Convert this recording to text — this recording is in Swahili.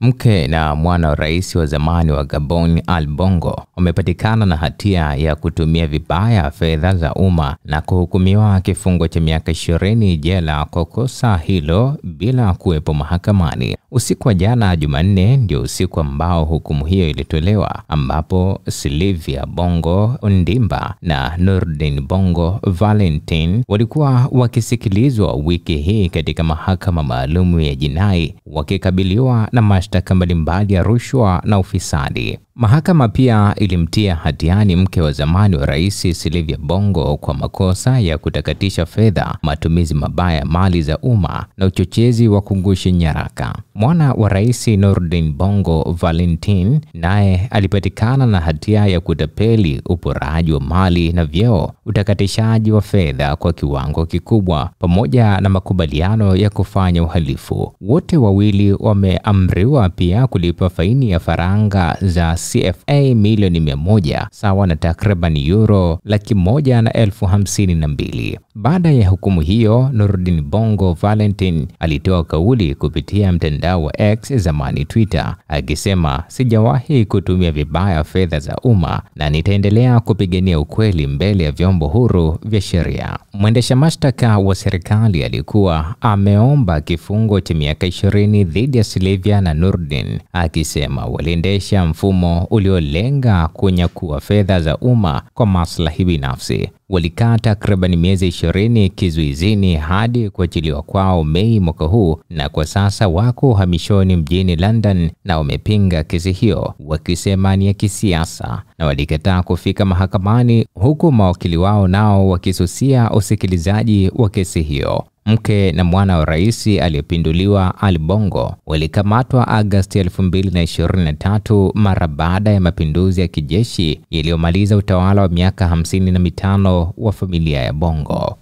Mke na mwana wa rais wa zamani wa Gabon Ali Bongo wamepatikana na hatia ya kutumia vibaya fedha za umma na kuhukumiwa kifungo cha miaka 20 jela kwa kosa hilo bila kuwepo mahakamani. Usiku wa jana Jumanne ndio usiku ambao hukumu hiyo ilitolewa, ambapo Sylvia Bongo Ondimba na Nurdin Bongo Valentine walikuwa wakisikilizwa wiki hii katika mahakama maalum ya jinai wakikabiliwa na mashtaka mbalimbali ya rushwa na ufisadi. Mahakama pia ilimtia hatiani mke wa zamani wa rais Sylvia Bongo kwa makosa ya kutakatisha fedha, matumizi mabaya ya mali za umma na uchochezi wa kughushi nyaraka. Mwana wa rais Nurdin Bongo Valentine naye alipatikana na hatia ya kutapeli, uporaji wa mali na vyeo, utakatishaji wa fedha kwa kiwango kikubwa, pamoja na makubaliano ya kufanya uhalifu. Wote wawili wameamriwa pia kulipa faini ya faranga za CFA milioni 100 sawa na takriban euro 152,000. Baada ya hukumu hiyo, Nurdin Bongo Valentine alitoa kauli kupitia mtandao wa X, zamani Twitter, akisema, "Sijawahi kutumia vibaya fedha za umma na nitaendelea kupigania ukweli mbele ya vyombo huru vya sheria." Mwendesha mashtaka wa serikali alikuwa ameomba kifungo cha miaka 20 dhidi ya Sylvia na Nurdin, akisema waliendesha mfumo uliolenga kunyakua fedha za umma kwa maslahi binafsi. Walikaa takriban miezi 20 kizuizini hadi kuachiliwa kwao Mei mwaka huu, na kwa sasa wako uhamishoni mjini London na wamepinga kesi hiyo wakisema ni ya kisiasa, na walikataa kufika mahakamani, huku mawakili wao nao wakisusia usikilizaji wa kesi hiyo. Mke na mwana wa rais aliyepinduliwa Ali Bongo walikamatwa Agosti 2023 mara baada ya mapinduzi ya kijeshi yaliyomaliza utawala wa miaka 55 wa familia ya Bongo.